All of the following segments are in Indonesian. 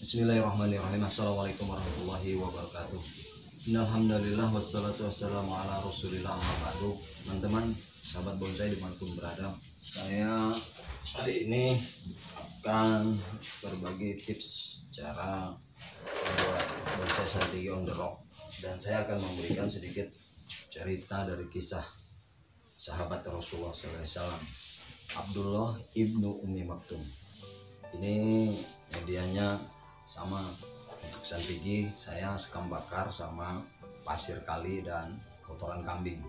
Bismillahirrahmanirrahim. Assalamualaikum warahmatullahi wabarakatuh. Innalhamdulillah wassalatu wassalamu ala rasulillah amma ba'du. Teman-teman, sahabat bonsai dimanapun berada, saya hari ini akan berbagi tips cara membuat bonsai strategi on the rock, dan saya akan memberikan sedikit cerita dari kisah sahabat Rasulullah SAW, Abdullah ibnu Ummi Maktum. Ini medianya sama, untuk strategi saya sekam bakar sama pasir kali dan kotoran kambing.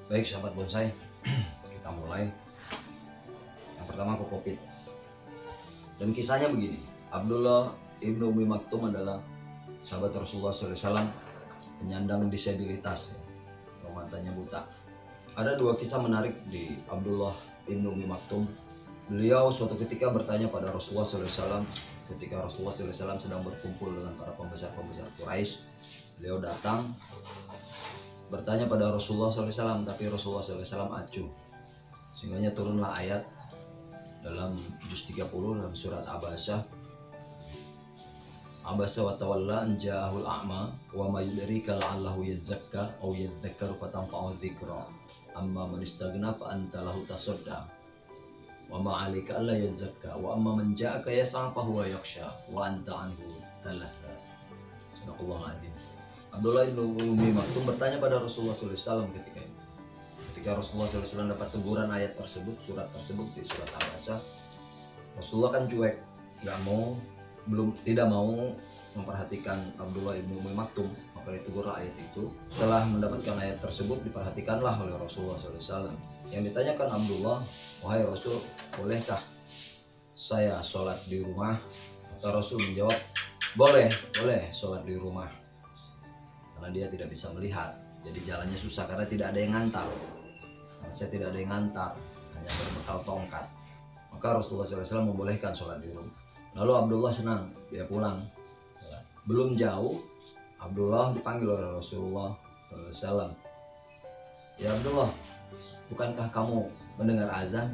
Baik sahabat bonsai, kita mulai. Yang pertama kokopit. Dan kisahnya begini, Abdullah ibnu Ummi Maktum adalah sahabat Rasulullah SAW, penyandang disabilitas atau matanya buta. Ada dua kisah menarik di Abdullah ibnu Ummi Maktum. Beliau suatu ketika bertanya pada Rasulullah SAW ketika Rasulullah SAW sedang berkumpul dengan para pembesar-pembesar Quraisy. Beliau datang bertanya pada Rasulullah SAW, tapi Rasulullah SAW acuh, sehingga turunlah ayat dalam juz 30 dalam surat Abasa. Abasa wa tawalla an ja'ahul a'ma wa ma yudrika la'allahu yazakka aw yadhakkaru fatanfa'u dzikra amma man istaghna fa anta lahu tasadda wa ma 'alaika alla yazakka wa amma man ja'aka yas'a fa huwa yakhsha wa anta anhu talaha. Sadaqallahu adzim. Abdullah bin Ummi Maktum bertanya pada Rasulullah SAW ketika itu. Ketika Rasulullah SAW dapat teguran ayat tersebut, surat tersebut di surat Abasa, Rasulullah kan cuek, tidak mau memperhatikan Abdullah ibnu Ummi Maktum. Maka ditegurlah ayat itu. Setelah mendapatkan ayat tersebut, diperhatikanlah oleh Rasulullah SAW. Yang ditanyakan Abdullah, wahai Rasul, bolehkah saya sholat di rumah? Maka Rasul menjawab, boleh sholat di rumah, karena dia tidak bisa melihat, jadi jalannya susah karena tidak ada yang ngantar. Saya tidak ada yang ngantar, hanya berbekal tongkat. Maka Rasulullah SAW membolehkan sholat di rumah. Lalu Abdullah senang, dia pulang. Belum jauh, Abdullah dipanggil oleh Rasulullah SAW. Ya Abdullah, bukankah kamu mendengar azan?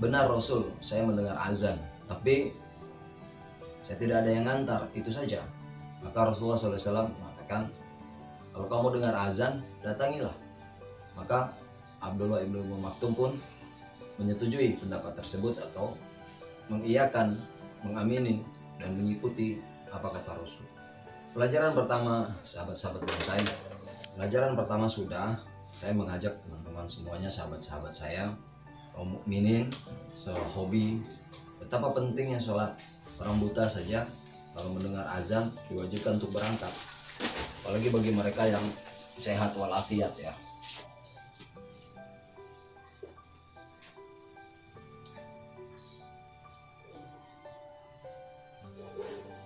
Benar Rasul, saya mendengar azan, tapi saya tidak ada yang ngantar, itu saja. Maka Rasulullah SAW mengatakan, kalau kamu dengar azan, datangilah. Maka Abdullah ibnu Ummi Maktum pun menyetujui pendapat tersebut atau mengiyakan, mengamini, dan mengikuti apa kata Rasul. Pelajaran pertama, sahabat-sahabat bonsai. Pelajaran pertama sudah, saya mengajak teman-teman semuanya, sahabat-sahabat saya, kaum mukminin, sehobi, betapa pentingnya sholat. Orang buta saja kalau mendengar azan diwajibkan untuk berangkat, apalagi bagi mereka yang sehat walafiat ya.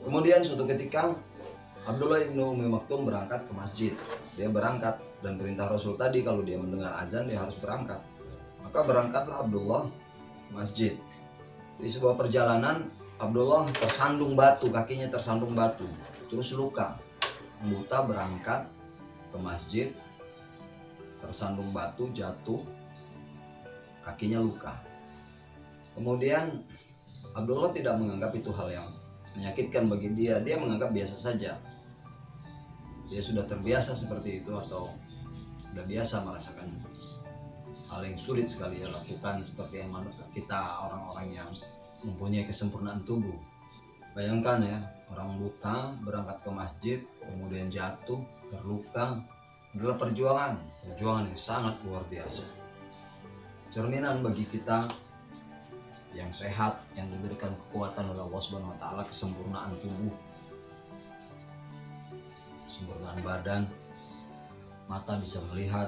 Kemudian suatu ketika Abdullah ibnu Ummi Maktum berangkat ke masjid. Dia berangkat, dan perintah Rasul tadi kalau dia mendengar azan dia harus berangkat. Maka berangkatlah Abdullah ke masjid. Di sebuah perjalanan Abdullah tersandung batu, kakinya tersandung batu, terus luka. Buta berangkat ke masjid, tersandung batu, jatuh, kakinya luka. Kemudian Abdullah tidak menganggap itu hal yang menyakitkan bagi dia. Dia menganggap biasa saja. Dia sudah terbiasa seperti itu, atau sudah biasa merasakan hal yang sulit sekali ya lakukan, seperti yang kita orang-orang yang mempunyai kesempurnaan tubuh. Bayangkan ya, orang buta berangkat ke masjid kemudian jatuh, terluka, adalah perjuangan yang sangat luar biasa. Cerminan bagi kita yang sehat, yang diberikan kekuatan oleh Allah Subhanahu wa taala, kesempurnaan tubuh, kesempurnaan badan, mata bisa melihat,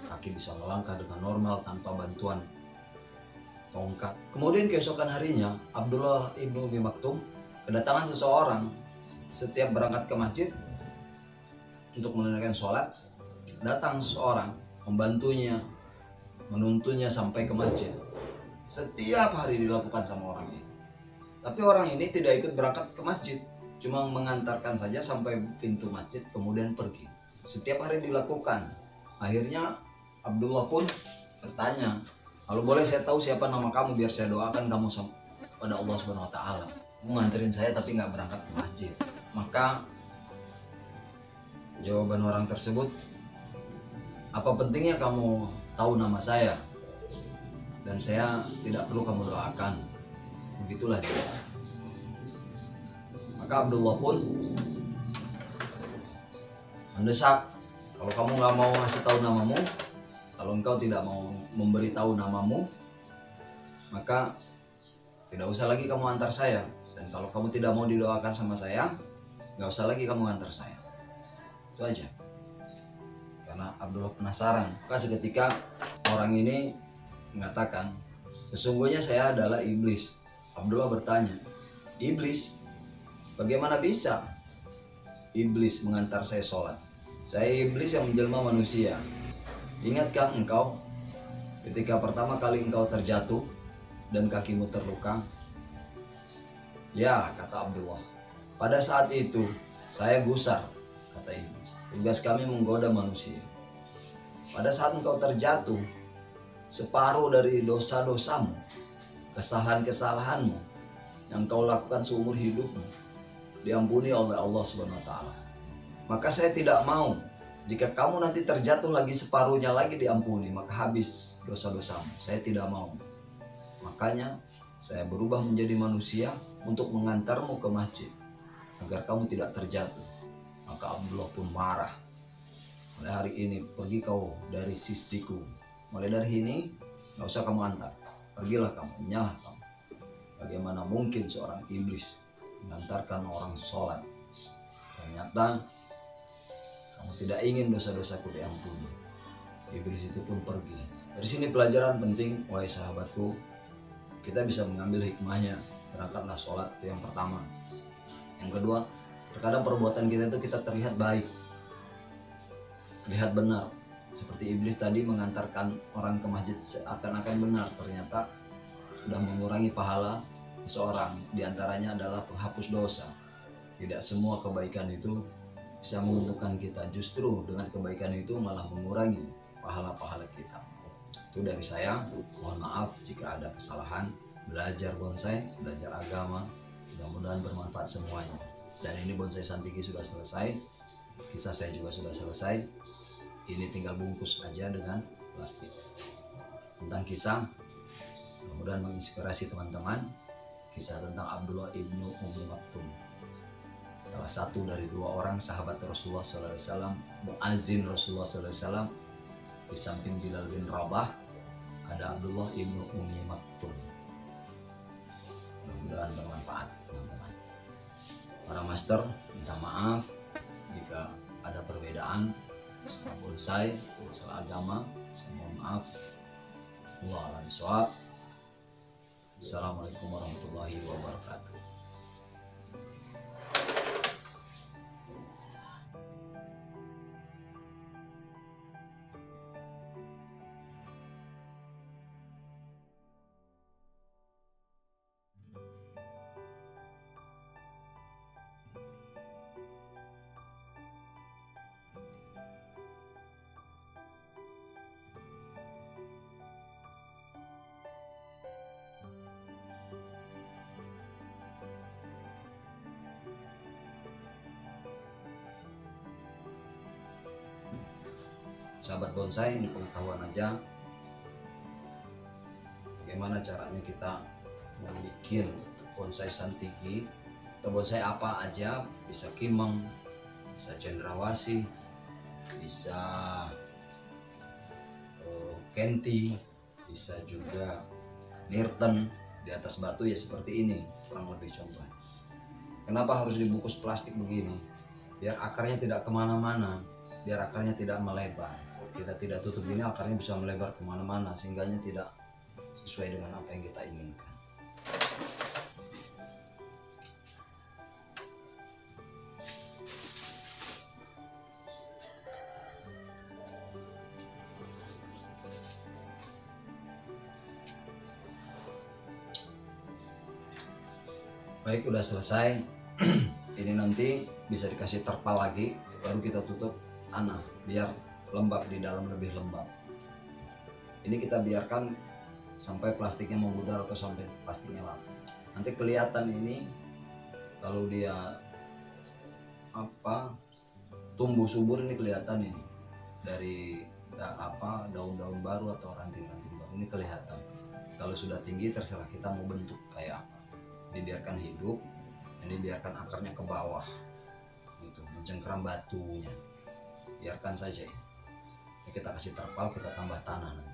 kaki bisa melangkah dengan normal tanpa bantuan tongkat. Kemudian keesokan harinya Abdullah ibnu Ummi Maktum kedatangan seseorang. Setiap berangkat ke masjid untuk menunaikan sholat, datang seseorang membantunya, menuntunnya sampai ke masjid. Setiap hari dilakukan sama orang ini. Tapi orang ini tidak ikut berangkat ke masjid, cuma mengantarkan saja sampai pintu masjid kemudian pergi. Setiap hari dilakukan. Akhirnya Abdullah pun bertanya, Kalau boleh saya tahu siapa nama kamu biar saya doakan kamu pada Allah Subhanahu wa taala. Kamu nganterin saya tapi nggak berangkat ke masjid. Maka jawaban orang tersebut, apa pentingnya kamu tahu nama saya dan saya tidak perlu kamu doakan. Begitulah dia. Maka Abdullah pun mendesak, kalau kamu nggak mau ngasih tahu namamu, kalau engkau tidak mau memberitahu namamu, maka tidak usah lagi kamu antar saya. Dan kalau kamu tidak mau didoakan sama saya, nggak usah lagi kamu antar saya. Itu aja. Karena Abdullah penasaran. Maka seketika orang ini mengatakan, sesungguhnya saya adalah iblis. Abdullah bertanya, iblis? Bagaimana bisa iblis mengantar saya sholat? Saya iblis yang menjelma manusia. Ingatkah engkau ketika pertama kali engkau terjatuh dan kakimu terluka? Ya, kata Abdullah. Pada saat itu saya gusar, kata iblis. Tugas kami menggoda manusia. Pada saat engkau terjatuh, separuh dari dosa-dosamu, kesalahan-kesalahanmu yang kau lakukan seumur hidupmu diampuni oleh Allah Subhanahu wa taala. Maka saya tidak mau jika kamu nanti terjatuh lagi separuhnya lagi diampuni, maka habis dosa-dosamu. Saya tidak mau. Makanya saya berubah menjadi manusia untuk mengantarmu ke masjid agar kamu tidak terjatuh. Maka Abdullah pun marah. Mulai hari ini pergi kau dari sisiku. Mulai dari ini nggak usah kamu antar. Pergilah kamu, nyalah kamu. Bagaimana mungkin seorang iblis mengantarkan orang sholat? Ternyata kamu tidak ingin dosa-dosaku diampuni. Iblis itu pun pergi. Dari sini pelajaran penting, wahai sahabatku. Kita bisa mengambil hikmahnya. Berangkatlah sholat, itu yang pertama. Yang kedua, terkadang perbuatan kita itu kita terlihat baik, terlihat benar. Seperti iblis tadi mengantarkan orang ke masjid seakan-akan benar, ternyata sudah mengurangi pahala seseorang. Di antaranya adalah penghapus dosa. Tidak semua kebaikan itu bisa menguntungkan kita, justru dengan kebaikan itu malah mengurangi pahala-pahala kita. Itu dari saya. Mohon maaf jika ada kesalahan. Belajar bonsai, belajar agama, mudah-mudahan bermanfaat semuanya. Dan ini bonsai Santiki sudah selesai, kisah saya juga sudah selesai. Ini tinggal bungkus aja dengan plastik. Tentang kisah, mudah-mudahan menginspirasi teman-teman. Kisah tentang Abdullah ibnu Ummi Maktum, salah satu dari dua orang sahabat Rasulullah SAW, muazin Rasulullah SAW. Di samping Bilal bin Rabah ada Abdullah ibnu Ummi Maktum. Mudah-mudahan bermanfaat teman-teman. Para master, minta maaf jika ada perbedaan masalah bonsai, masalah agama. Saya mohon maaf. Wallahu a'lam bishawab. Assalamualaikum warahmatullahi wabarakatuh. Sahabat bonsai, ini pengetahuan aja bagaimana caranya kita membuat bonsai Santiki atau bonsai apa aja. Bisa kimeng, bisa cendrawasih, bisa kenti, bisa juga nirten di atas batu ya seperti ini kurang lebih contoh. Kenapa harus dibungkus plastik begini? Biar akarnya tidak kemana-mana, biar akarnya tidak melebar. Kita tidak tutup ini, akarnya bisa melebar kemana-mana sehingga tidak sesuai dengan apa yang kita inginkan. Baik, udah selesai. Ini nanti bisa dikasih terpal lagi, baru kita tutup tanah biar lembab, di dalam lebih lembab. Ini kita biarkan sampai plastiknya memudar atau sampai plastiknya lama. Nanti kelihatan ini kalau dia tumbuh subur, ini kelihatan ini dari daun-daun baru atau ranting-ranting baru ini kelihatan. Kalau sudah tinggi terserah kita mau bentuk kayak apa. Dibiarkan hidup, ini biarkan akarnya ke bawah gitu, mencengkeram batunya, biarkan saja ini. Kita kasih terpal, kita tambah tanah nanti.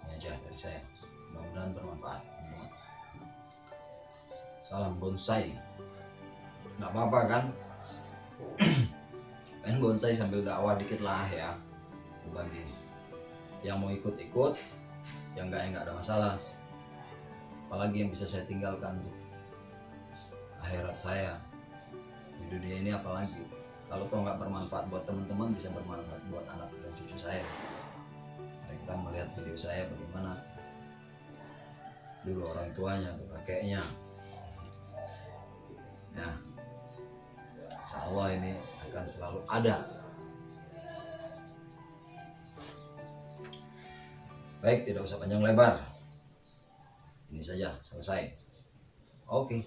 Ini aja dari saya, mudah-mudahan bermanfaat. Salam bonsai. Nggak apa-apa kan main bonsai sambil dakwah dikit lah ya, bagi yang mau ikut-ikut, yang nggak ada masalah. Apalagi yang bisa saya tinggalkan tuh akhirat saya di dunia ini, apalagi kalau toh nggak bermanfaat buat teman-teman, bisa bermanfaat buat anak dan cucu saya. Mereka melihat video saya bagaimana dulu orang tuanya, kakeknya. Ya, insya Allah ini akan selalu ada. Baik, tidak usah panjang lebar. Ini saja, selesai. Oke.